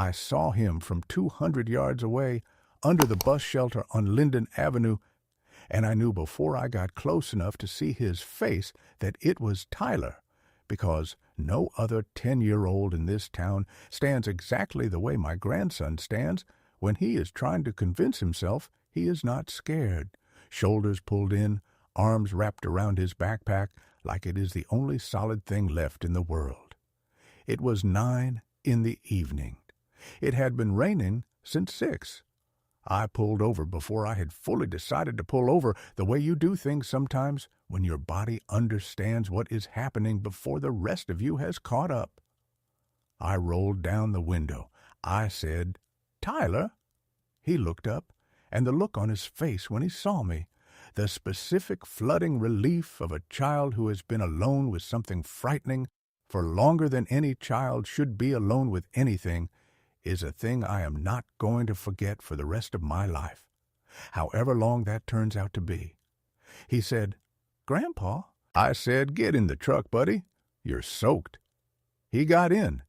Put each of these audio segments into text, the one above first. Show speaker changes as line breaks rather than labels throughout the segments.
I saw him from 200 yards away under the bus shelter on Linden Avenue, and I knew before I got close enough to see his face that it was Tyler, because no other 10-year-old in this town stands exactly the way my grandson stands when he is trying to convince himself he is not scared, shoulders pulled in, arms wrapped around his backpack like it is the only solid thing left in the world. It was 9 in the evening. It had been raining since 6. I pulled over before I had fully decided to pull over, the way you do things sometimes when your body understands what is happening before the rest of you has caught up. I rolled down the window. I said, "Tyler?" He looked up, and the look on his face when he saw me, the specific flooding relief of a child who has been alone with something frightening for longer than any child should be alone with anything, is a thing I am not going to forget for the rest of my life, however long that turns out to be. He said, "Grandpa?" I said, "Get in the truck, buddy. You're soaked." He got in.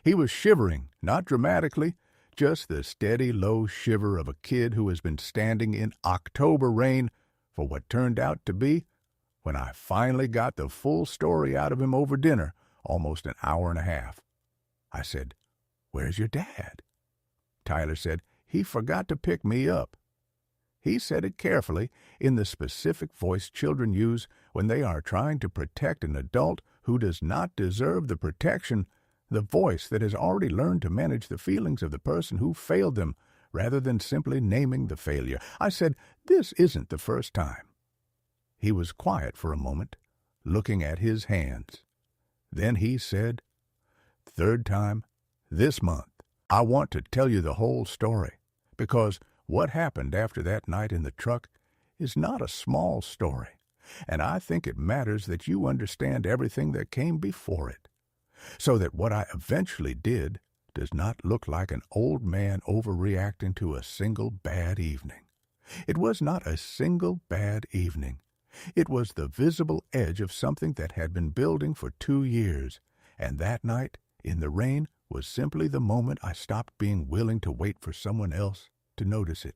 He was shivering, not dramatically, just the steady, low shiver of a kid who has been standing in October rain for what turned out to be, when I finally got the full story out of him over dinner, almost an hour and a half. I said, "Where's your dad?" Tyler said, "He forgot to pick me up." He said it carefully, in the specific voice children use when they are trying to protect an adult who does not deserve the protection, the voice that has already learned to manage the feelings of the person who failed them, rather than simply naming the failure. I said, "This isn't the first time." He was quiet for a moment, looking at his hands. Then he said, "Third time this month. I want to tell you the whole story, because what happened after that night in the truck is not a small story, and I think it matters that you understand everything that came before it, so that what I eventually did does not look like an old man overreacting to a single bad evening. It was not a single bad evening. It was the visible edge of something that had been building for 2 years, and that night, in the rain, was simply the moment I stopped being willing to wait for someone else to notice it.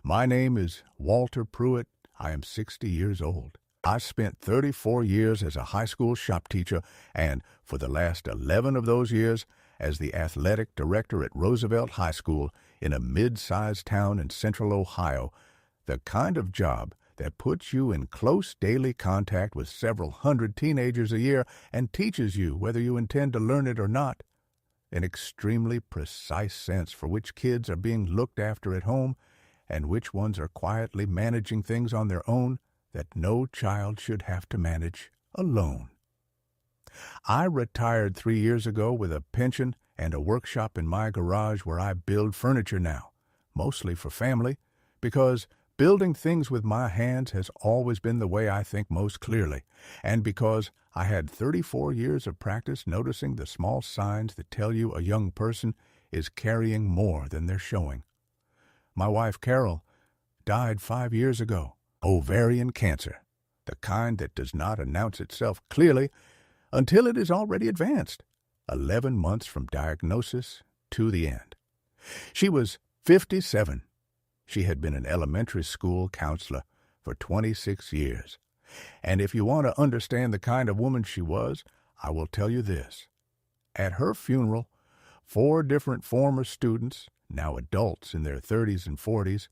My name is Walter Pruitt. I am 60 years old. I spent 34 years as a high school shop teacher, and for the last 11 of those years as the athletic director at Roosevelt High School in a mid-sized town in central Ohio, the kind of job that puts you in close daily contact with several hundred teenagers a year and teaches you, whether you intend to learn it or not, an extremely precise sense for which kids are being looked after at home and which ones are quietly managing things on their own that no child should have to manage alone. I retired 3 years ago with a pension and a workshop in my garage where I build furniture now, mostly for family, because building things with my hands has always been the way I think most clearly, and because I had 34 years of practice noticing the small signs that tell you a young person is carrying more than they're showing. My wife, Carol, died 5 years ago. Ovarian cancer, the kind that does not announce itself clearly until it is already advanced, 11 months from diagnosis to the end. She was 57. She had been an elementary school counselor for 26 years. And if you want to understand the kind of woman she was, I will tell you this. At her funeral, 4 different former students, now adults in their 30s and 40s,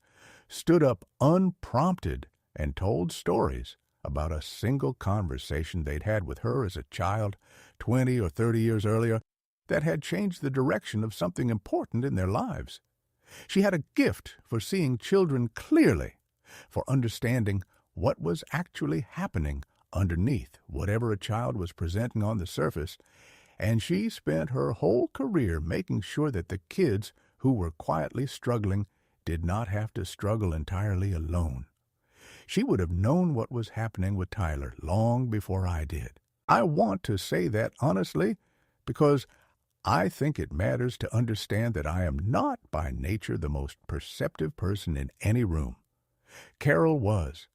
stood up unprompted and told stories about a single conversation they'd had with her as a child 20 or 30 years earlier that had changed the direction of something important in their lives. She had a gift for seeing children clearly, for understanding what was actually happening underneath whatever a child was presenting on the surface, and she spent her whole career making sure that the kids who were quietly struggling did not have to struggle entirely alone. She would have known what was happening with Tyler long before I did. I want to say that honestly because I think it matters to understand that I am not by nature the most perceptive person in any room. Carol was.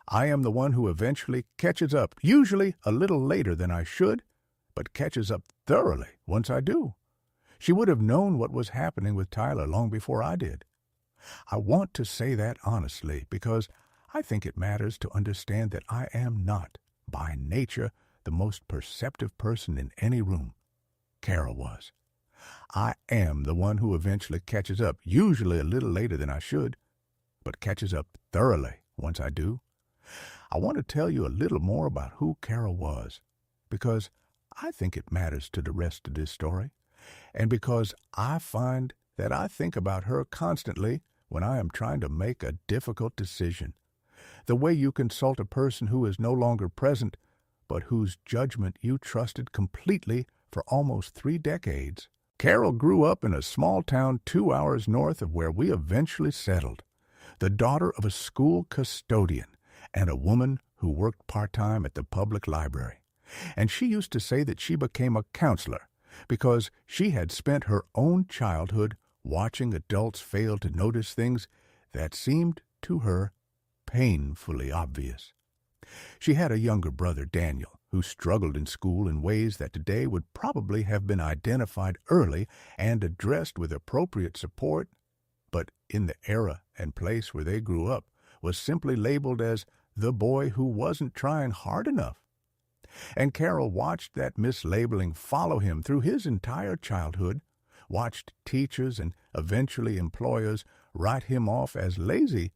I am the one who eventually catches up, usually a little later than I should, but catches up thoroughly once I do. She would have known what was happening with Tyler long before I did. I want to say that honestly because I think it matters to understand that I am not, by nature, the most perceptive person in any room. Carol was. I am the one who eventually catches up, usually a little later than I should, but catches up thoroughly once I do. I want to tell you a little more about who Carol was, because I think it matters to the rest of this story, and because I find that I think about her constantly when I am trying to make a difficult decision. The way you consult a person who is no longer present, but whose judgment you trusted completely for almost 3 decades. Carol grew up in a small town 2 hours north of where we eventually settled, the daughter of a school custodian and a woman who worked part-time at the public library. And she used to say that she became a counselor because she had spent her own childhood watching adults fail to notice things that seemed to her painfully obvious. She had a younger brother, Daniel, who struggled in school in ways that today would probably have been identified early and addressed with appropriate support, but in the era and place where they grew up was simply labeled as the boy who wasn't trying hard enough. And Carol watched that mislabeling follow him through his entire childhood, watched teachers and eventually employers write him off as lazy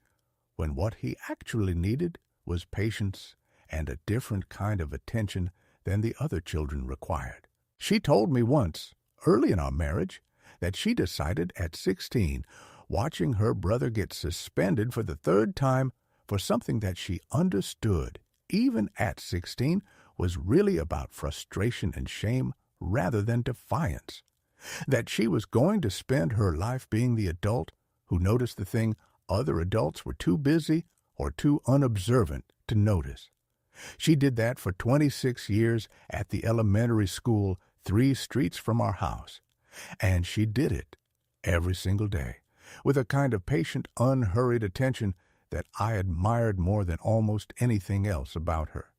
when what he actually needed was patience and a different kind of attention than the other children required. She told me once, early in our marriage, that she decided at 16, watching her brother get suspended for the 3rd time for something that she understood, even at 16, was really about frustration and shame rather than defiance. That she was going to spend her life being the adult who noticed the thing other adults were too busy or too unobservant to notice. She did that for 26 years at the elementary school 3 streets from our house. And she did it every single day with a kind of patient, unhurried attention that I admired more than almost anything else about her.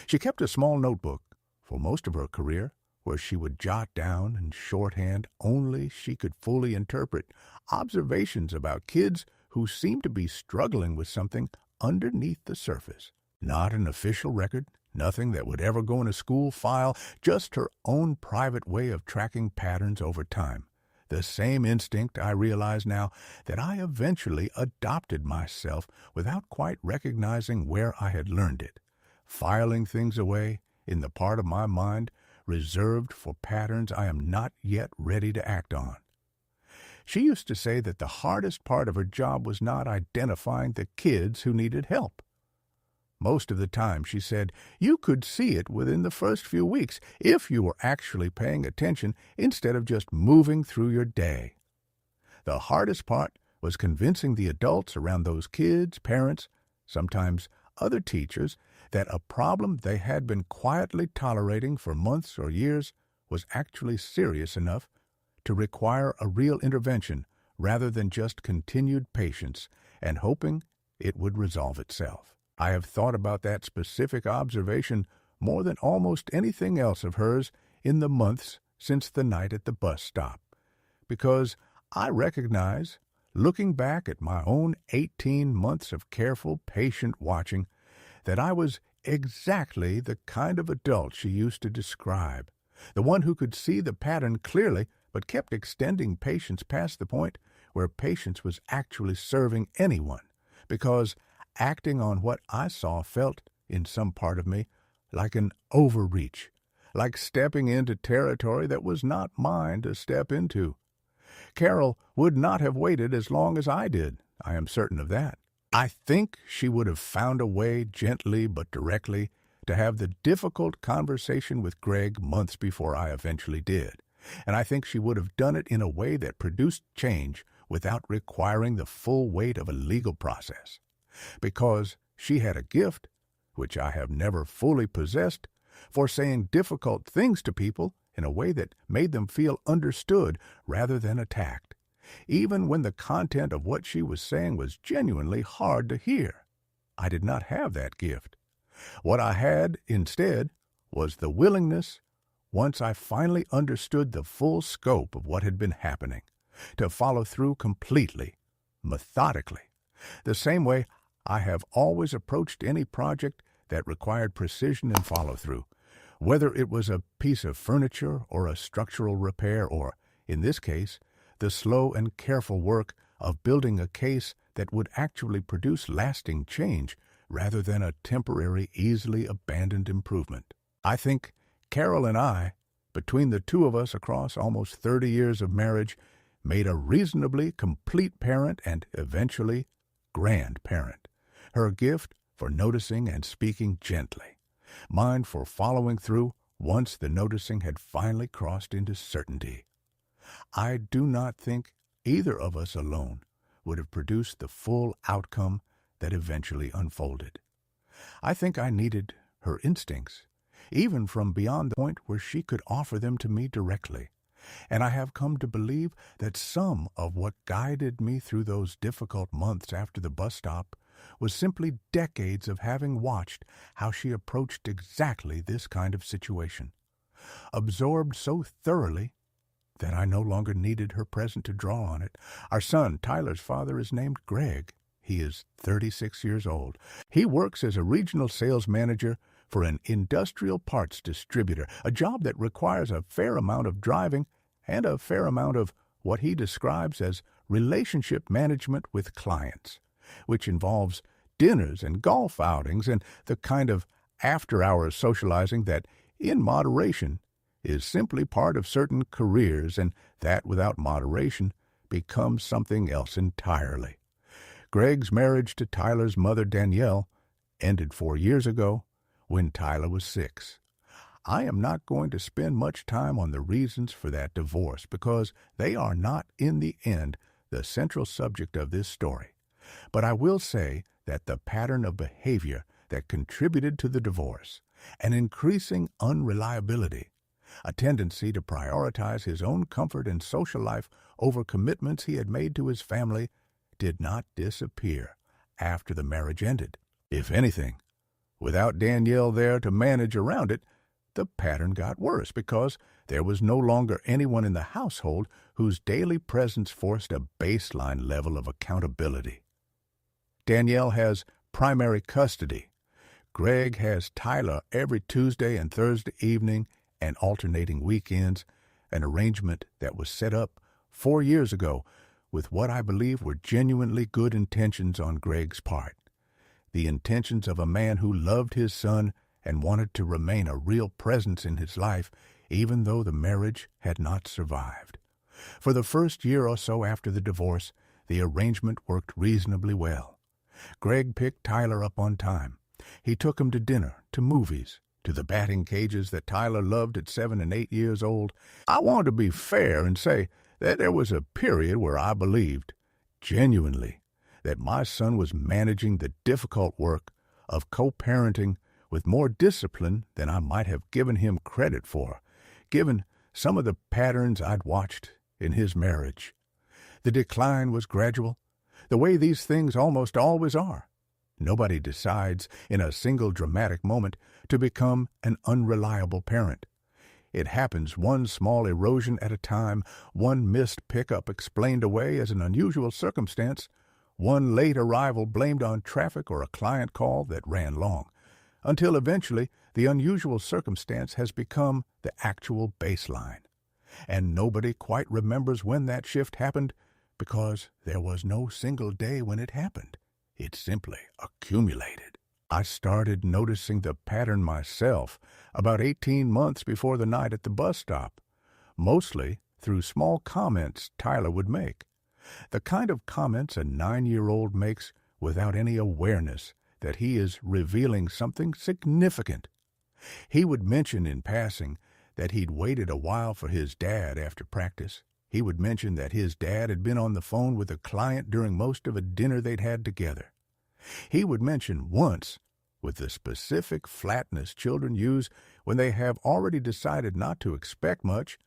She kept a small notebook for most of her career where she would jot down in shorthand only she could fully interpret observations about kids who seemed to be struggling with something underneath the surface. Not an official record, nothing that would ever go in a school file, just her own private way of tracking patterns over time. The same instinct, I realize now, that I eventually adopted myself without quite recognizing where I had learned it, filing things away in the part of my mind reserved for patterns I am not yet ready to act on. She used to say that the hardest part of her job was not identifying the kids who needed help. Most of the time, she said, you could see it within the first few weeks if you were actually paying attention instead of just moving through your day. The hardest part was convincing the adults around those kids, parents, sometimes other teachers, that a problem they had been quietly tolerating for months or years was actually serious enough to require a real intervention rather than just continued patience and hoping it would resolve itself. I have thought about that specific observation more than almost anything else of hers in the months since the night at the bus stop, because I recognize, looking back at my own 18 months of careful, patient watching, that I was exactly the kind of adult she used to describe, the one who could see the pattern clearly but kept extending patience past the point where patience was actually serving anyone, because acting on what I saw felt, in some part of me, like an overreach, like stepping into territory that was not mine to step into. Carol would not have waited as long as I did, I am certain of that. I think she would have found a way, gently but directly, to have the difficult conversation with Greg months before I eventually did, and I think she would have done it in a way that produced change without requiring the full weight of a legal process. Because she had a gift, which I have never fully possessed, for saying difficult things to people in a way that made them feel understood rather than attacked, even when the content of what she was saying was genuinely hard to hear. I did not have that gift. What I had, instead, was the willingness, once I finally understood the full scope of what had been happening, to follow through completely, methodically, the same way I have always approached any project that required precision and follow-through, whether it was a piece of furniture or a structural repair or, in this case, the slow and careful work of building a case that would actually produce lasting change rather than a temporary, easily abandoned improvement. I think Carol and I, between the two of us across almost 30 years of marriage, made a reasonably complete parent and eventually grandparent. Her gift for noticing and speaking gently. Mine for following through once the noticing had finally crossed into certainty. I do not think either of us alone would have produced the full outcome that eventually unfolded. I think I needed her instincts, even from beyond the point where she could offer them to me directly. And I have come to believe that some of what guided me through those difficult months after the bus stop was simply decades of having watched how she approached exactly this kind of situation, absorbed so thoroughly that I no longer needed her presence to draw on it. Our son, Tyler's father, is named Greg. He is 36 years old. He works as a regional sales manager for an industrial parts distributor, a job that requires a fair amount of driving and a fair amount of what he describes as relationship management with clients, which involves dinners and golf outings and the kind of after-hours socializing that, in moderation, is simply part of certain careers, and that, without moderation, becomes something else entirely. Greg's marriage to Tyler's mother, Danielle, ended 4 years ago when Tyler was 6. I am not going to spend much time on the reasons for that divorce because they are not, in the end, the central subject of this story. But I will say that the pattern of behavior that contributed to the divorce, an increasing unreliability, a tendency to prioritize his own comfort and social life over commitments he had made to his family, did not disappear after the marriage ended. If anything, without Danielle there to manage around it, the pattern got worse because there was no longer anyone in the household whose daily presence forced a baseline level of accountability. Danielle has primary custody. Greg has Tyler every Tuesday and Thursday evening and alternating weekends, an arrangement that was set up 4 years ago with what I believe were genuinely good intentions on Greg's part. The intentions of a man who loved his son and wanted to remain a real presence in his life, even though the marriage had not survived. For the first year or so after the divorce, the arrangement worked reasonably well. Greg picked Tyler up on time. He took him to dinner, to movies, to the batting cages that Tyler loved at 7 and 8 years old. I want to be fair and say that there was a period where I believed, genuinely, that my son was managing the difficult work of co-parenting with more discipline than I might have given him credit for, given some of the patterns I'd watched in his marriage. The decline was gradual, the way these things almost always are. Nobody decides in a single dramatic moment to become an unreliable parent. It happens one small erosion at a time, one missed pickup explained away as an unusual circumstance, one late arrival blamed on traffic or a client call that ran long, until eventually the unusual circumstance has become the actual baseline. And nobody quite remembers when that shift happened because there was no single day when it happened. It simply accumulated. I started noticing the pattern myself about 18 months before the night at the bus stop, mostly through small comments Tyler would make. The kind of comments a 9-year-old makes without any awareness that he is revealing something significant. He would mention in passing that he'd waited a while for his dad after practice. He would mention that his dad had been on the phone with a client during most of a dinner they'd had together. He would mention once, with the specific flatness children use when they have already decided not to expect much,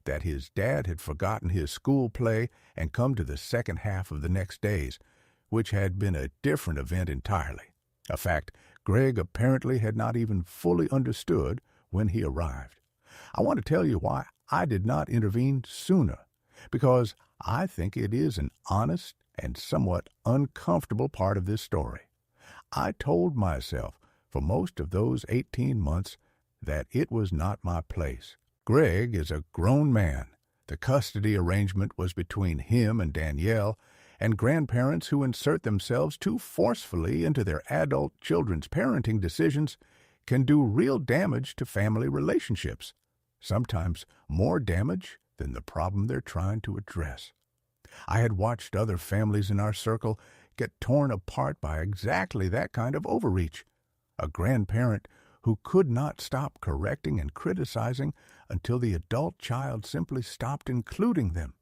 that his dad had forgotten his school play and come to the second half of the next days, which had been a different event entirely, a fact Greg apparently had not even fully understood when he arrived. I want to tell you why I did not intervene sooner, because I think it is an honest and somewhat uncomfortable part of this story. I told myself for most of those 18 months that it was not my place. Greg is a grown man. The custody arrangement was between him and Danielle, and grandparents who insert themselves too forcefully into their adult children's parenting decisions can do real damage to family relationships, sometimes more damage than the problem they're trying to address. I had watched other families in our circle get torn apart by exactly that kind of overreach. A grandparent who could not stop correcting and criticizing until the adult child simply stopped including them.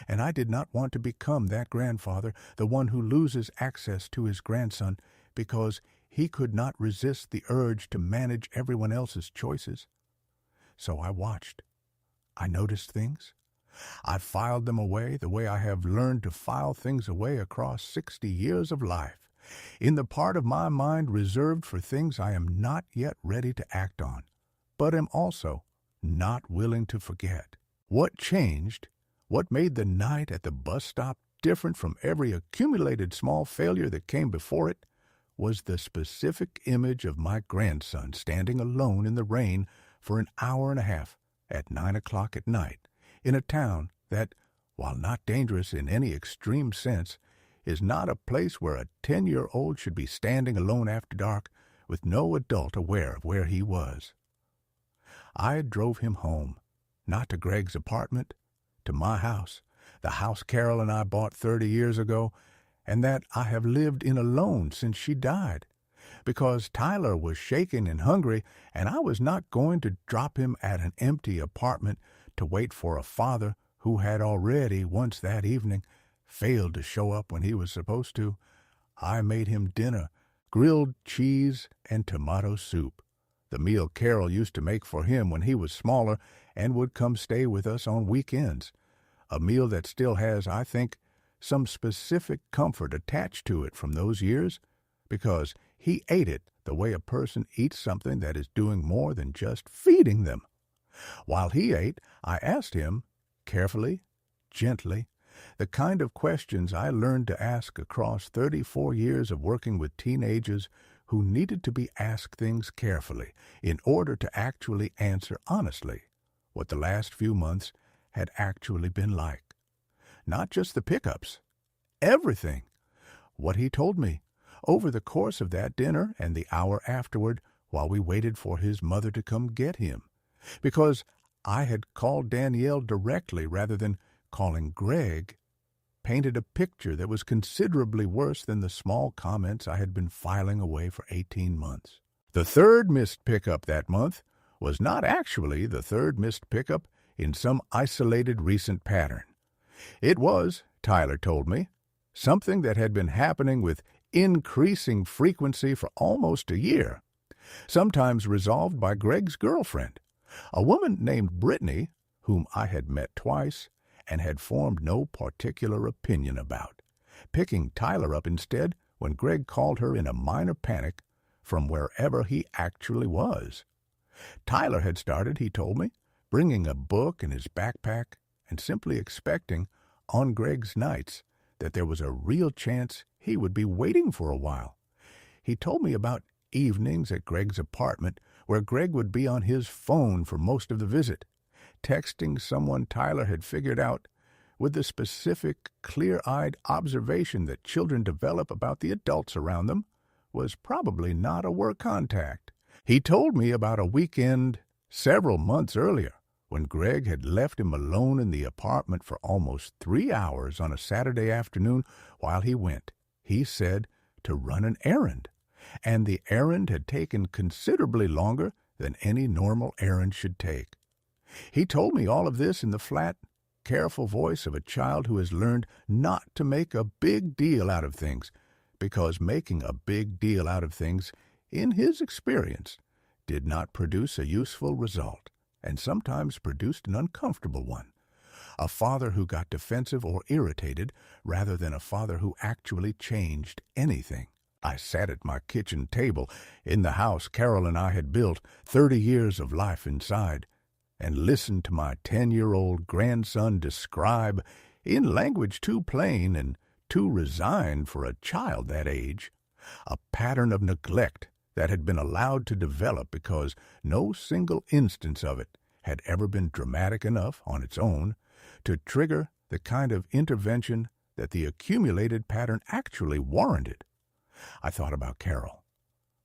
And I did not want to become that grandfather, the one who loses access to his grandson because he could not resist the urge to manage everyone else's choices. So I watched. I noticed things. I filed them away the way I have learned to file things away across 60 years of life, in the part of my mind reserved for things I am not yet ready to act on, but am also not willing to forget. What changed, what made the night at the bus stop different from every accumulated small failure that came before it, was the specific image of my grandson standing alone in the rain for an hour and a half at 9 o'clock at night in a town that, while not dangerous in any extreme sense, is not a place where a 10-year-old should be standing alone after dark with no adult aware of where he was. I drove him home, not to Greg's apartment, to my house, the house Carol and I bought 30 years ago, and that I have lived in alone since she died, because Tyler was shaken and hungry, and I was not going to drop him at an empty apartment to wait for a father who had already, once that evening, failed to show up when he was supposed to. I made him dinner, grilled cheese and tomato soup, the meal Carol used to make for him when he was smaller and would come stay with us on weekends, a meal that still has, I think, some specific comfort attached to it from those years, because he ate it the way a person eats something that is doing more than just feeding them. While he ate, I asked him, carefully, gently, the kind of questions I learned to ask across 34 years of working with teenagers who needed to be asked things carefully in order to actually answer honestly what the last few months had actually been like. Not just the pickups, everything. What he told me over the course of that dinner and the hour afterward while we waited for his mother to come get him, because I had called Danielle directly rather than calling Greg, painted a picture that was considerably worse than the small comments I had been filing away for 18 months. The third missed pickup that month was not actually the third missed pickup in some isolated recent pattern. It was, Tyler told me, something that had been happening with increasing frequency for almost a year, sometimes resolved by Greg's girlfriend, a woman named Brittany, whom I had met twice and had formed no particular opinion about, picking Tyler up instead when Greg called her in a minor panic from wherever he actually was. Tyler had started, he told me, bringing a book in his backpack and simply expecting, on Greg's nights, that there was a real chance he would be waiting for a while. He told me about evenings at Greg's apartment where Greg would be on his phone for most of the visit, texting someone Tyler had figured out, with the specific, clear-eyed observation that children develop about the adults around them was probably not a work contact. He told me about a weekend several months earlier when Greg had left him alone in the apartment for almost 3 hours on a Saturday afternoon while he went, he said, to run an errand, and the errand had taken considerably longer than any normal errand should take. He told me all of this in the flat, careful voice of a child who has learned not to make a big deal out of things, because making a big deal out of things, in his experience, did not produce a useful result, and sometimes produced an uncomfortable one. A father who got defensive or irritated rather than a father who actually changed anything. I sat at my kitchen table in the house Carol and I had built, 30 years of life inside, and listened to my 10-year-old grandson describe, in language too plain and too resigned for a child that age, a pattern of neglect that had been allowed to develop because no single instance of it had ever been dramatic enough on its own to trigger the kind of intervention that the accumulated pattern actually warranted. I thought about Carol.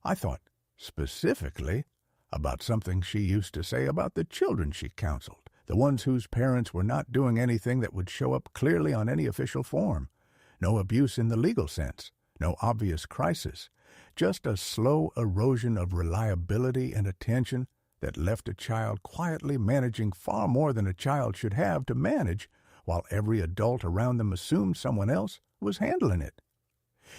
I thought specifically about something she used to say about the children she counseled, the ones whose parents were not doing anything that would show up clearly on any official form. No abuse in the legal sense, no obvious crisis, just a slow erosion of reliability and attention that left a child quietly managing far more than a child should have to manage, while every adult around them assumed someone else was handling it.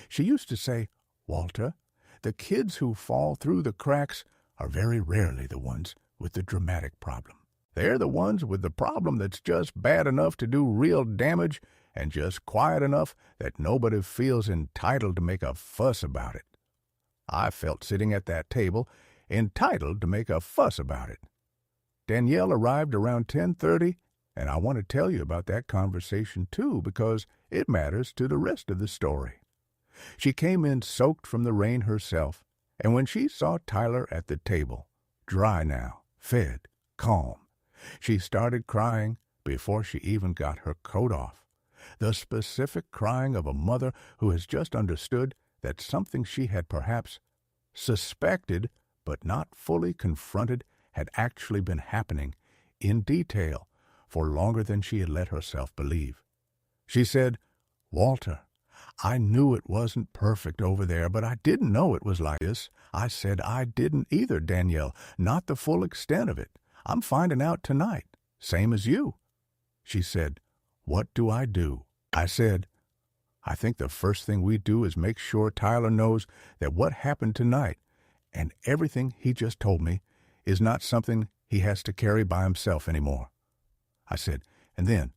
She used to say, "Walter, the kids who fall through the cracks are very rarely the ones with the dramatic problem. They're the ones with the problem that's just bad enough to do real damage and just quiet enough that nobody feels entitled to make a fuss about it." I felt sitting at that table entitled to make a fuss about it. Danielle arrived around 10:30, and I want to tell you about that conversation too because it matters to the rest of the story. She came in soaked from the rain herself, and when she saw Tyler at the table, dry now, fed, calm, she started crying before she even got her coat off. The specific crying of a mother who has just understood that something she had perhaps suspected but not fully confronted had actually been happening in detail for longer than she had let herself believe. She said, "Walter, I knew it wasn't perfect over there, but I didn't know it was like this." I said, "I didn't either, Danielle, not the full extent of it. I'm finding out tonight, same as you." She said, "What do I do?" I said, "I think the first thing we do is make sure Tyler knows that what happened tonight and everything he just told me is not something he has to carry by himself anymore." I said, "And then,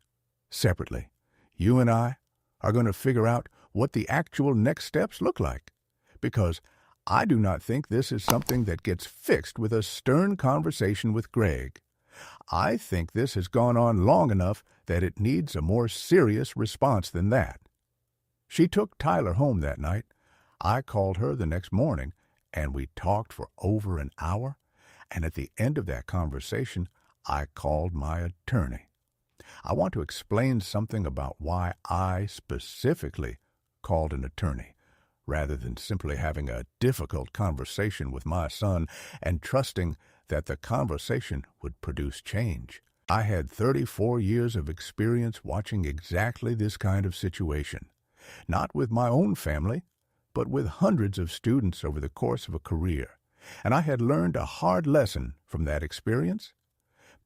separately, you and I are going to figure out what the actual next steps look like, because I do not think this is something that gets fixed with a stern conversation with Greg. I think this has gone on long enough that it needs a more serious response than that." She took Tyler home that night. I called her the next morning, and we talked for over an hour, and at the end of that conversation, I called my attorney. I want to explain something about why I specifically called an attorney, rather than simply having a difficult conversation with my son and trusting that the conversation would produce change. I had 34 years of experience watching exactly this kind of situation, not with my own family, but with hundreds of students over the course of a career, and I had learned a hard lesson from that experience.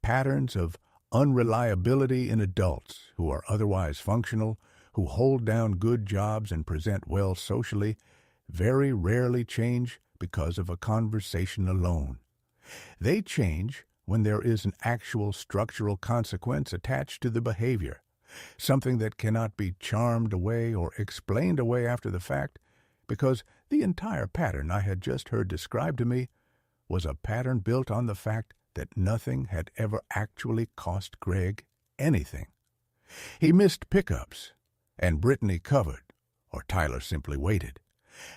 Patterns of unreliability in adults who are otherwise functional, who hold down good jobs and present well socially, very rarely change because of a conversation alone. They change when there is an actual structural consequence attached to the behavior, something that cannot be charmed away or explained away after the fact, because the entire pattern I had just heard described to me was a pattern built on the fact that nothing had ever actually cost Greg anything. He missed pickups, and Brittany covered, or Tyler simply waited,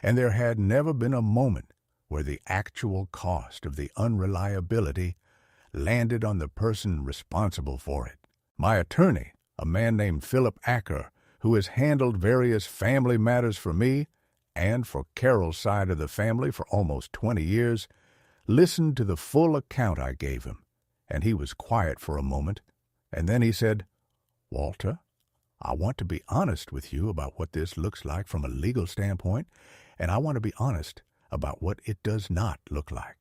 and there had never been a moment where the actual cost of the unreliability landed on the person responsible for it. My attorney, a man named Philip Acker, who has handled various family matters for me and for Carol's side of the family for almost 20 years, listened to the full account I gave him, and he was quiet for a moment, and then he said, "Walter, I want to be honest with you about what this looks like from a legal standpoint, and I want to be honest about what it does not look like."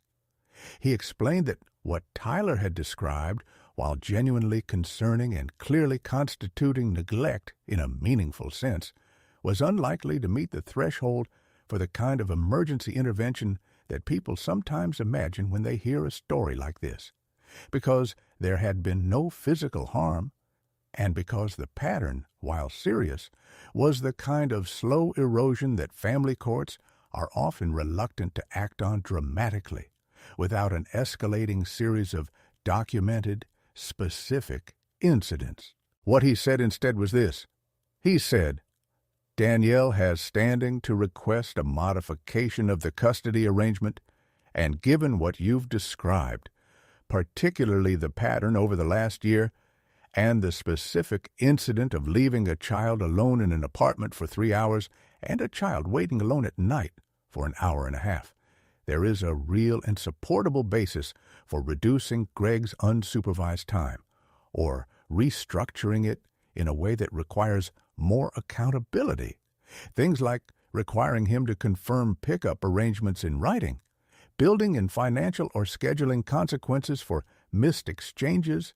He explained that what Tyler had described, while genuinely concerning and clearly constituting neglect in a meaningful sense, was unlikely to meet the threshold for the kind of emergency intervention that people sometimes imagine when they hear a story like this, because there had been no physical harm, and because the pattern, while serious, was the kind of slow erosion that family courts are often reluctant to act on dramatically, without an escalating series of documented specific incidents. What he said instead was this. He said, Danielle has standing to request a modification of the custody arrangement, and given what you've described, particularly the pattern over the last year and the specific incident of leaving a child alone in an apartment for 3 hours and a child waiting alone at night for an hour and a half, there is a real and supportable basis for reducing Greg's unsupervised time or restructuring it in a way that requires more accountability. Things like requiring him to confirm pickup arrangements in writing, building in financial or scheduling consequences for missed exchanges,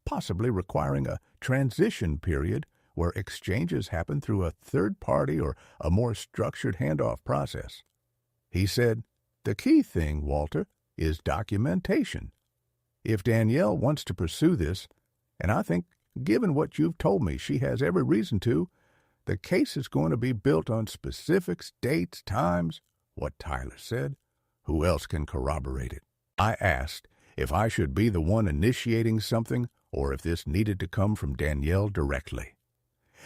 possibly requiring a transition period where exchanges happen through a third party or a more structured handoff process. He said, the key thing, Walter, is documentation. If Danielle wants to pursue this, and I think, given what you've told me, she has every reason to, the case is going to be built on specifics, dates, times, what Tyler said. Who else can corroborate it? I asked if I should be the one initiating something or if this needed to come from Danielle directly.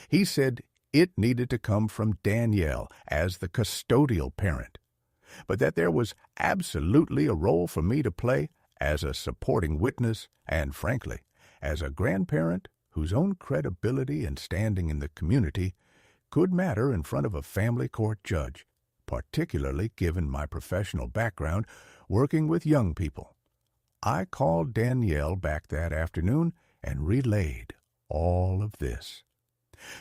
He said it needed to come from Danielle as the custodial parent, but that there was absolutely a role for me to play as a supporting witness and, frankly, as a grandparent whose own credibility and standing in the community could matter in front of a family court judge, particularly given my professional background working with young people. I called Danielle back that afternoon and relayed all of this.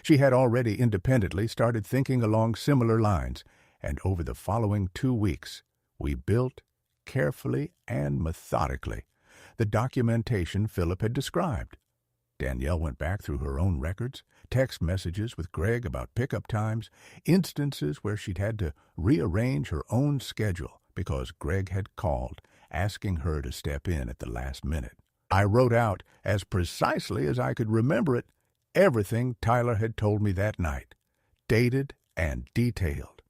She had already independently started thinking along similar lines, and over the following 2 weeks, we built, carefully and methodically, the documentation Philip had described. Danielle went back through her own records, text messages with Greg about pickup times, instances where she'd had to rearrange her own schedule because Greg had called, asking her to step in at the last minute. I wrote out, as precisely as I could remember it, everything Tyler had told me that night, dated and detailed.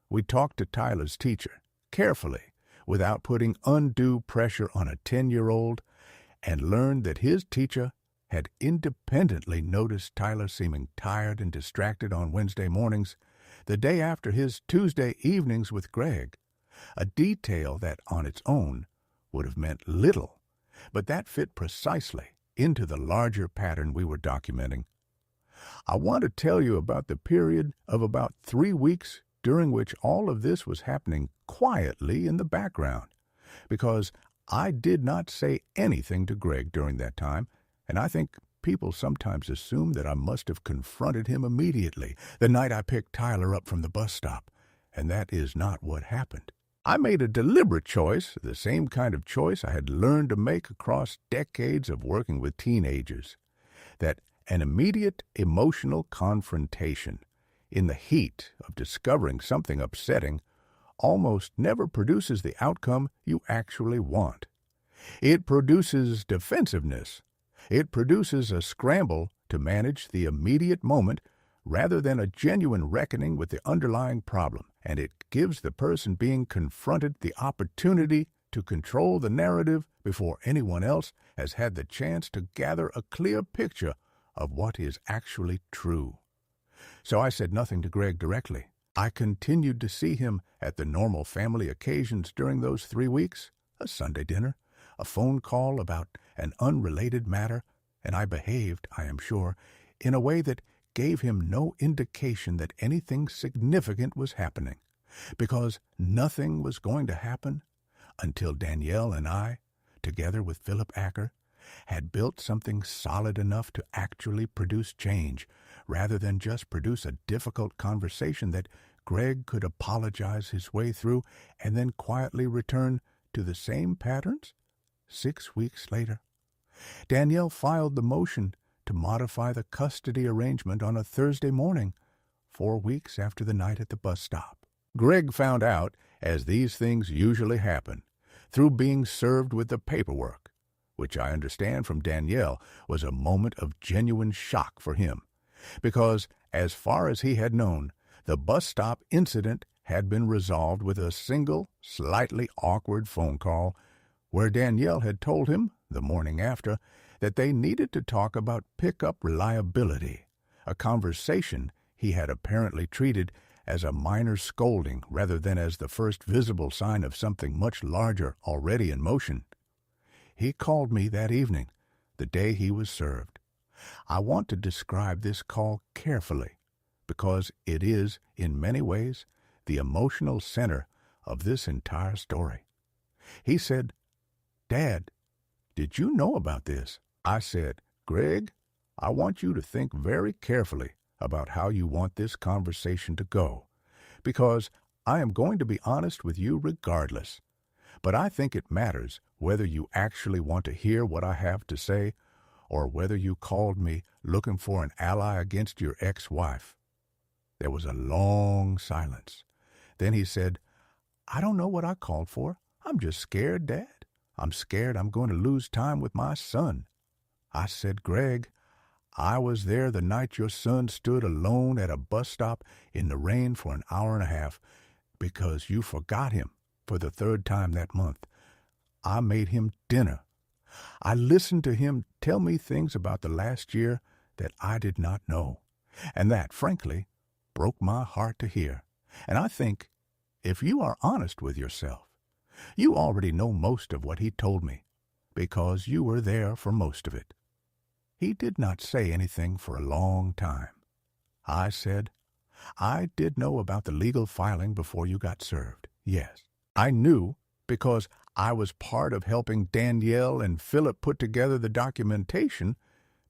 We talked to Tyler's teacher, carefully, without putting undue pressure on a 10-year-old, and learned that his teacher had independently noticed Tyler seeming tired and distracted on Wednesday mornings, the day after his Tuesday evenings with Greg, a detail that, on its own, would have meant little, but that fit precisely into the larger pattern we were documenting. I want to tell you about the period of about 3 weeks during which all of this was happening quietly in the background, because I did not say anything to Greg during that time, and I think people sometimes assume that I must have confronted him immediately the night I picked Tyler up from the bus stop, and that is not what happened. I made a deliberate choice, the same kind of choice I had learned to make across decades of working with teenagers, that an immediate emotional confrontation in the heat of discovering something upsetting almost never produces the outcome you actually want. It produces defensiveness. It produces a scramble to manage the immediate moment rather than a genuine reckoning with the underlying problem, and it gives the person being confronted the opportunity to control the narrative before anyone else has had the chance to gather a clear picture of what is actually true. So I said nothing to Greg directly. I continued to see him at the normal family occasions during those 3 weeks, a Sunday dinner, a phone call about an unrelated matter, and I behaved, I am sure, in a way that gave him no indication that anything significant was happening, because nothing was going to happen until Danielle and I, together with Philip Acker, had built something solid enough to actually produce change, rather than just produce a difficult conversation that Greg could apologize his way through and then quietly return to the same patterns 6 weeks later. Danielle filed the motion to modify the custody arrangement on a Thursday morning, 4 weeks after the night at the bus stop. Greg found out, as these things usually happen, through being served with the paperwork, which I understand from Danielle was a moment of genuine shock for him, because, as far as he had known, the bus stop incident had been resolved with a single, slightly awkward phone call where Danielle had told him, the morning after, that they needed to talk about pickup reliability, a conversation he had apparently treated as a minor scolding rather than as the first visible sign of something much larger already in motion. He called me that evening, the day he was served. I want to describe this call carefully because it is, in many ways, the emotional center of this entire story. He said, "Dad, did you know about this?" I said, "Greg, I want you to think very carefully about how you want this conversation to go, because I am going to be honest with you regardless. But I think it matters whether you actually want to hear what I have to say or whether you called me looking for an ally against your ex-wife." There was a long silence. Then he said, "I don't know what I called for. I'm just scared, Dad. I'm scared I'm going to lose time with my son." I said, "Greg, I was there the night your son stood alone at a bus stop in the rain for an hour and a half because you forgot him for the third time that month. I made him dinner. I listened to him tell me things about the last year that I did not know, and that, frankly, broke my heart to hear. And I think, if you are honest with yourself, you already know most of what he told me, because you were there for most of it." He did not say anything for a long time. I said, "I did know about the legal filing before you got served, yes. I knew because I was part of helping Danielle and Philip put together the documentation,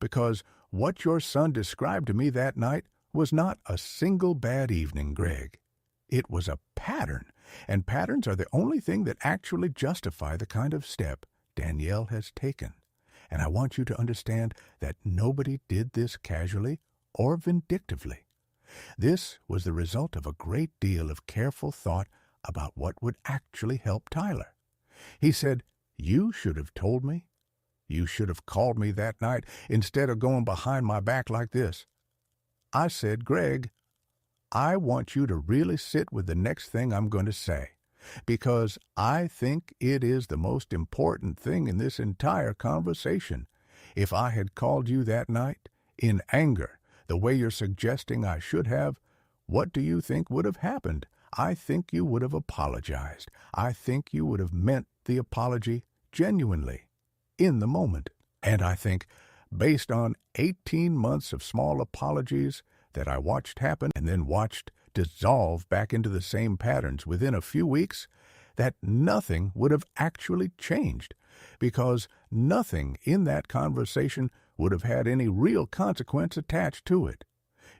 because what your son described to me that night was not a single bad evening, Greg. It was a pattern, and patterns are the only thing that actually justify the kind of step Danielle has taken. And I want you to understand that nobody did this casually or vindictively. This was the result of a great deal of careful thought about what would actually help Tyler. He said, 'You should have told me. You should have called me that night instead of going behind my back like this.' I said, 'Greg, I want you to really sit with the next thing I'm going to say, because I think it is the most important thing in this entire conversation. If I had called you that night, in anger, the way you're suggesting I should have, what do you think would have happened? I think you would have apologized. I think you would have meant the apology genuinely, in the moment. And I think, based on 18 months of small apologies that I watched happen and then watched dissolve back into the same patterns within a few weeks, that nothing would have actually changed, because nothing in that conversation would have had any real consequence attached to it.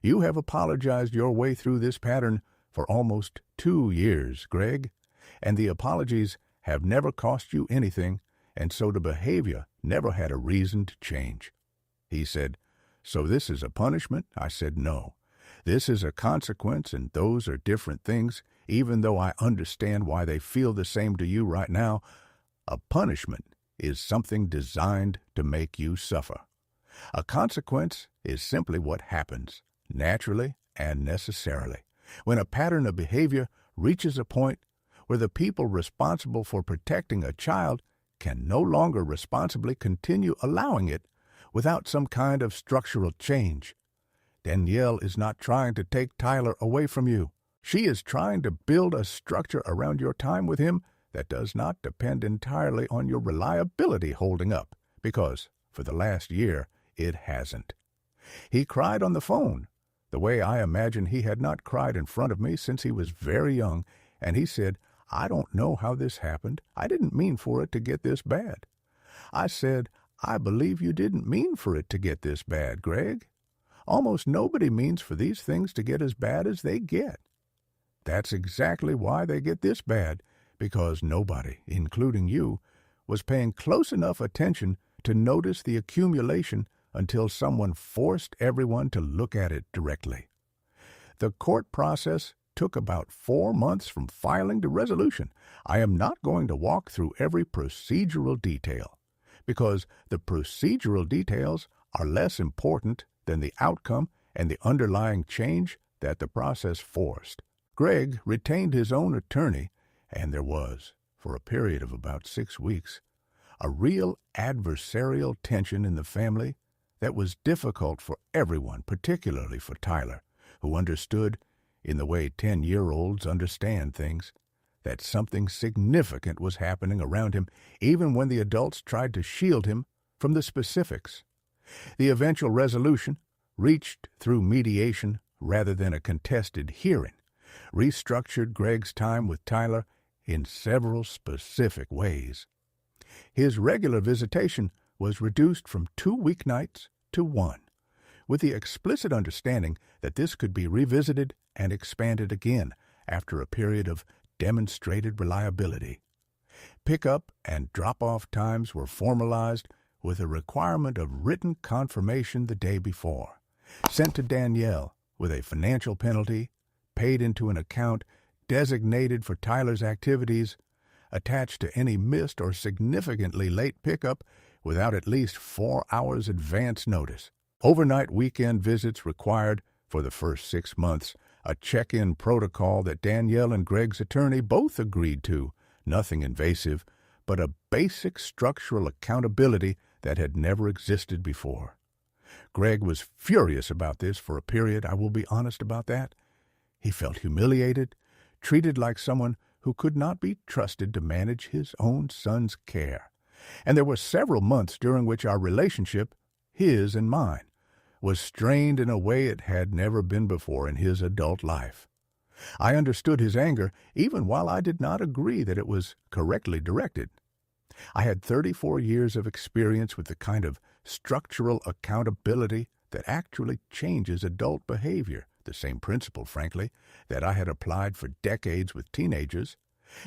You have apologized your way through this pattern for almost 2 years, Greg, and the apologies have never cost you anything, and so the behavior never had a reason to change." He said, "So this is a punishment?" I said, "No. This is a consequence, and those are different things, even though I understand why they feel the same to you right now. A punishment is something designed to make you suffer. A consequence is simply what happens, naturally and necessarily, when a pattern of behavior reaches a point where the people responsible for protecting a child can no longer responsibly continue allowing it without some kind of structural change. Danielle is not trying to take Tyler away from you. She is trying to build a structure around your time with him that does not depend entirely on your reliability holding up, because, for the last year, it hasn't. He cried on the phone, the way I imagine he had not cried in front of me since he was very young, and he said, 'I don't know how this happened. I didn't mean for it to get this bad.' I said, 'I believe you didn't mean for it to get this bad, Greg. Almost nobody means for these things to get as bad as they get. That's exactly why they get this bad, because nobody, including you, was paying close enough attention to notice the accumulation until someone forced everyone to look at it directly. The court process took about 4 months from filing to resolution. I am not going to walk through every procedural detail, because the procedural details are less important than the outcome and the underlying change that the process forced. Greg retained his own attorney, and there was, for a period of about 6 weeks, a real adversarial tension in the family that was difficult for everyone, particularly for Tyler, who understood, in the way 10-year-olds understand things, that something significant was happening around him even when the adults tried to shield him from the specifics. The eventual resolution, reached through mediation rather than a contested hearing, restructured Greg's time with Tyler in several specific ways. His regular visitation was reduced from 2 weeknights to 1, with the explicit understanding that this could be revisited and expanded again after a period of demonstrated reliability. Pick-up and drop-off times were formalized with a requirement of written confirmation the day before, sent to Danielle with a financial penalty, paid into an account designated for Tyler's activities, attached to any missed or significantly late pickup without at least 4 hours advance notice. Overnight weekend visits required, for the first 6 months, a check-in protocol that Danielle and Greg's attorney both agreed to, nothing invasive, but a basic structural accountability that had never existed before. Greg was furious about this for a period, I will be honest about that. He felt humiliated, treated like someone who could not be trusted to manage his own son's care. And there were several months during which our relationship, his and mine, was strained in a way it had never been before in his adult life. I understood his anger even while I did not agree that it was correctly directed. I had 34 years of experience with the kind of structural accountability that actually changes adult behavior, the same principle, frankly, that I had applied for decades with teenagers,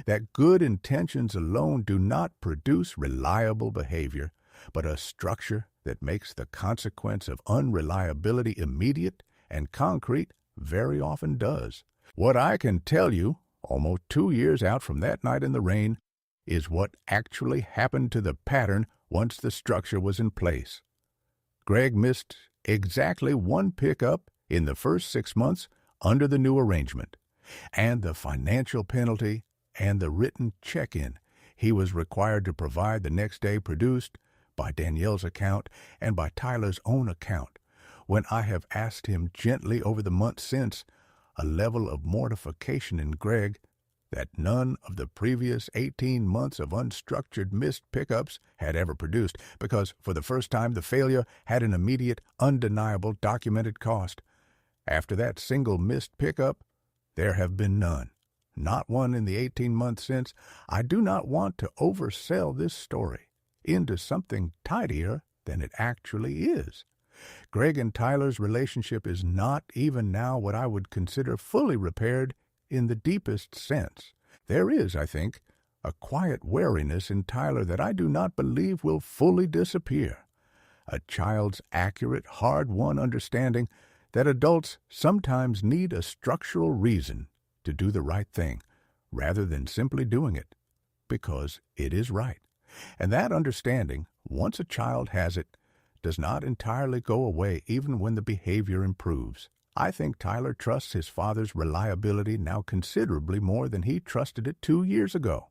that good intentions alone do not produce reliable behavior, but a structure that makes the consequence of unreliability immediate and concrete very often does. What I can tell you, almost 2 years out from that night in the rain, is what actually happened to the pattern once the structure was in place. Greg missed exactly 1 pickup in the first 6 months under the new arrangement, and the financial penalty and the written check-in he was required to provide the next day produced by Danielle's account and by Tyler's own account, when I have asked him gently over the months since, a level of mortification in Greg that none of the previous 18 months of unstructured missed pickups had ever produced, because for the first time the failure had an immediate, undeniable, documented cost. After that single missed pickup, there have been none. Not one in the 18 months since. I do not want to oversell this story into something tidier than it actually is. Greg and Tyler's relationship is not even now what I would consider fully repaired in the deepest sense. There is, I think, a quiet wariness in Tyler that I do not believe will fully disappear. A child's accurate, hard-won understanding that adults sometimes need a structural reason to do the right thing, rather than simply doing it because it is right. And that understanding, once a child has it, does not entirely go away even when the behavior improves. I think Tyler trusts his father's reliability now considerably more than he trusted it 2 years ago.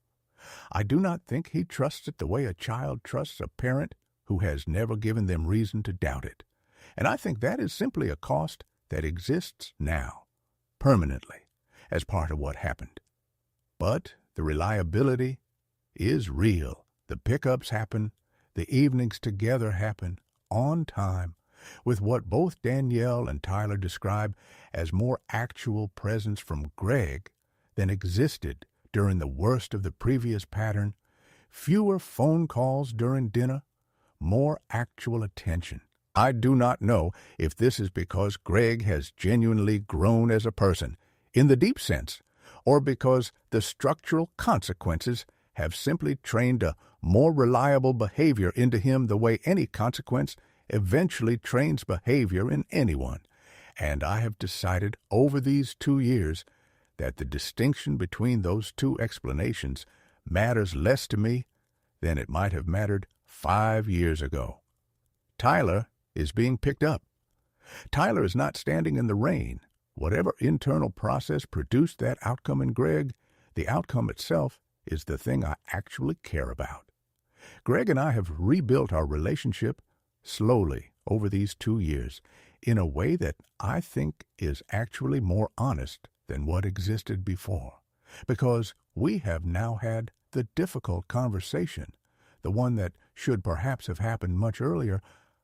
I do not think he trusts it the way a child trusts a parent who has never given them reason to doubt it. And I think that is simply a cost that exists now, permanently, as part of what happened. But the reliability is real. The pickups happen, the evenings together happen, on time, with what both Danielle and Tyler describe as more actual presence from Greg than existed during the worst of the previous pattern, fewer phone calls during dinner, more actual attention. I do not know if this is because Greg has genuinely grown as a person, in the deep sense, or because the structural consequences have simply trained a more reliable behavior into him the way any consequence eventually trains behavior in anyone. And I have decided over these 2 years that the distinction between those two explanations matters less to me than it might have mattered 5 years ago. Tyler is being picked up. Tyler is not standing in the rain. Whatever internal process produced that outcome in Greg, the outcome itself is the thing I actually care about. Greg and I have rebuilt our relationship slowly over these 2 years in a way that I think is actually more honest than what existed before, because we have now had the difficult conversation, the one that should perhaps have happened much earlier,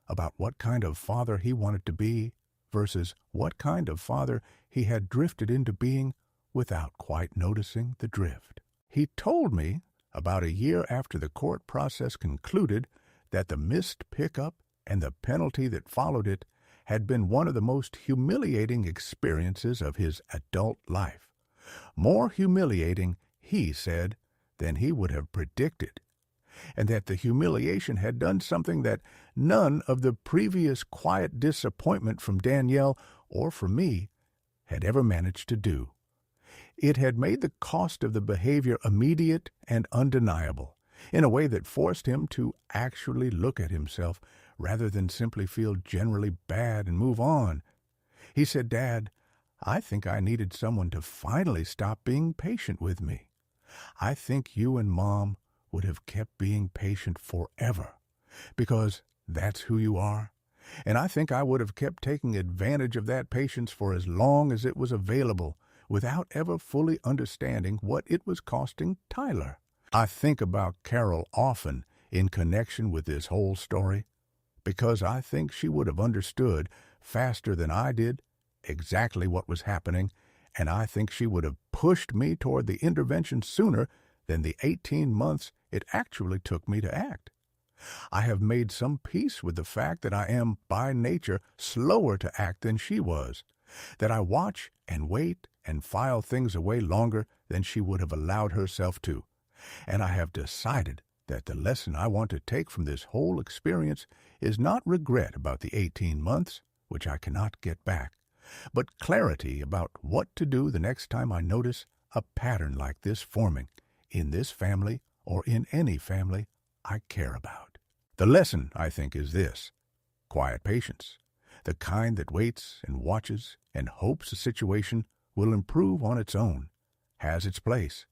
about what kind of father he wanted to be versus what kind of father he had drifted into being without quite noticing the drift. He told me about a year after the court process concluded that the missed pickup and the penalty that followed it had been one of the most humiliating experiences of his adult life. More humiliating, he said, than he would have predicted, and that the humiliation had done something that none of the previous quiet disappointment from Danielle or from me had ever managed to do. It had made the cost of the behavior immediate and undeniable, in a way that forced him to actually look at himself rather than simply feel generally bad and move on. He said, "Dad, I think I needed someone to finally stop being patient with me. I think you and Mom would have kept being patient forever, because that's who you are. And I think I would have kept taking advantage of that patience for as long as it was available, without ever fully understanding what it was costing Tyler." I think about Carol often in connection with this whole story, because I think she would have understood faster than I did exactly what was happening, and I think she would have pushed me toward the intervention sooner than the 18 months it actually took me to act. I have made some peace with the fact that I am, by nature, slower to act than she was, that I watch and wait and file things away longer than she would have allowed herself to, and I have decided that the lesson I want to take from this whole experience is not regret about the 18 months, which I cannot get back, but clarity about what to do the next time I notice a pattern like this forming in this family or in any family I care about. The lesson, I think, is this: quiet patience, the kind that waits and watches and hopes a situation will improve on its own, has its place.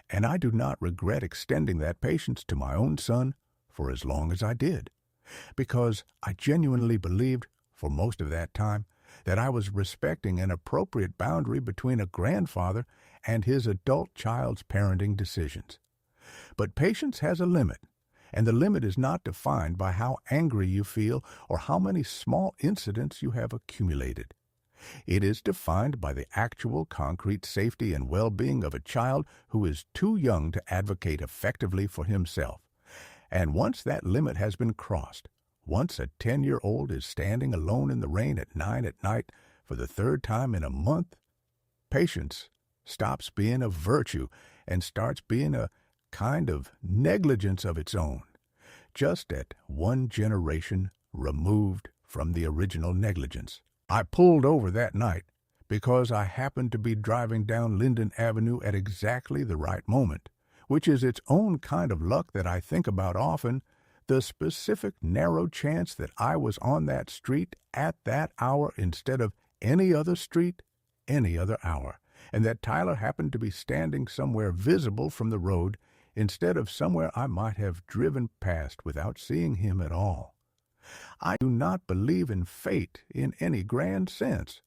And I do not regret extending that patience to my own son for as long as I did, because I genuinely believed, for most of that time, that I was respecting an appropriate boundary between a grandfather and his adult child's parenting decisions. But patience has a limit, and the limit is not defined by how angry you feel or how many small incidents you have accumulated. It is defined by the actual concrete safety and well-being of a child who is too young to advocate effectively for himself. And once that limit has been crossed, once a 10-year-old is standing alone in the rain at 9 at night for the third time in a month, patience stops being a virtue and starts being a kind of negligence of its own, just at one generation removed from the original negligence. I pulled over that night because I happened to be driving down Linden Avenue at exactly the right moment, which is its own kind of luck that I think about often, the specific narrow chance that I was on that street at that hour instead of any other street, any other hour, and that Tyler happened to be standing somewhere visible from the road instead of somewhere I might have driven past without seeing him at all. I do not believe in fate in any grand sense,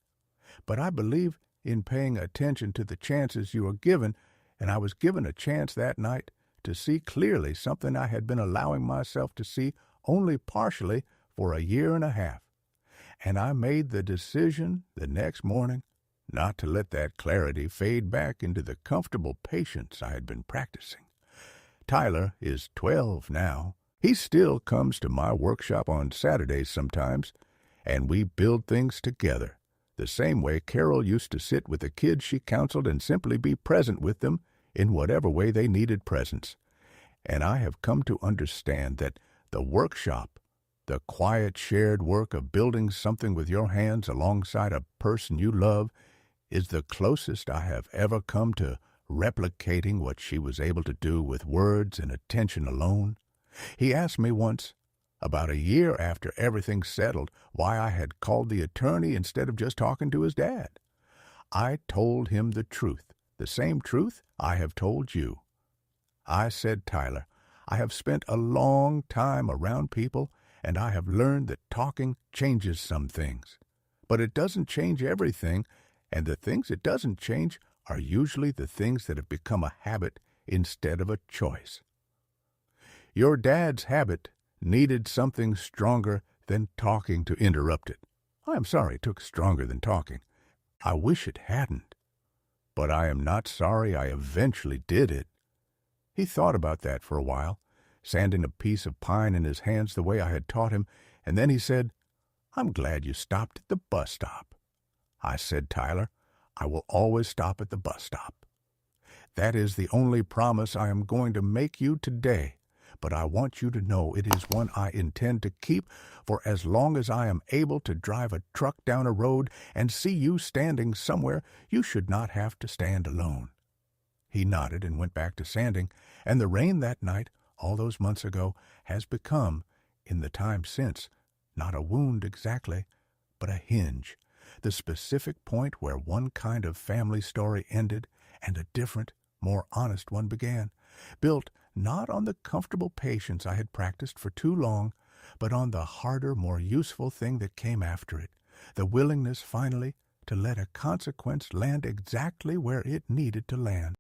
but I believe in paying attention to the chances you are given, and I was given a chance that night to see clearly something I had been allowing myself to see only partially for a year and a half. And I made the decision the next morning not to let that clarity fade back into the comfortable patience I had been practicing. Tyler is 12 now. He still comes to my workshop on Saturdays sometimes, and we build things together, the same way Carol used to sit with the kids she counseled and simply be present with them in whatever way they needed presence. And I have come to understand that the workshop, the quiet shared work of building something with your hands alongside a person you love, is the closest I have ever come to replicating what she was able to do with words and attention alone. He asked me once, about a year after everything settled, why I had called the attorney instead of just talking to his dad. I told him the truth, the same truth I have told you. I said, "Tyler, I have spent a long time around people, and I have learned that talking changes some things. But it doesn't change everything, and the things it doesn't change are usually the things that have become a habit instead of a choice. Your dad's habit needed something stronger than talking to interrupt it. I am sorry it took stronger than talking. I wish it hadn't. But I am not sorry I eventually did it. He thought about that for a while, sanding a piece of pine in his hands the way I had taught him, and then he said, "I'm glad you stopped at the bus stop." I said, "Tyler, I will always stop at the bus stop. That is the only promise I am going to make you today, but I want you to know it is one I intend to keep for as long as I am able to drive a truck down a road and see you standing somewhere you should not have to stand alone." He nodded and went back to sanding, and the rain that night, all those months ago, has become, in the time since, not a wound exactly, but a hinge, the specific point where one kind of family story ended and a different, more honest one began, built not on the comfortable patience I had practiced for too long, but on the harder, more useful thing that came after it, the willingness finally to let a consequence land exactly where it needed to land.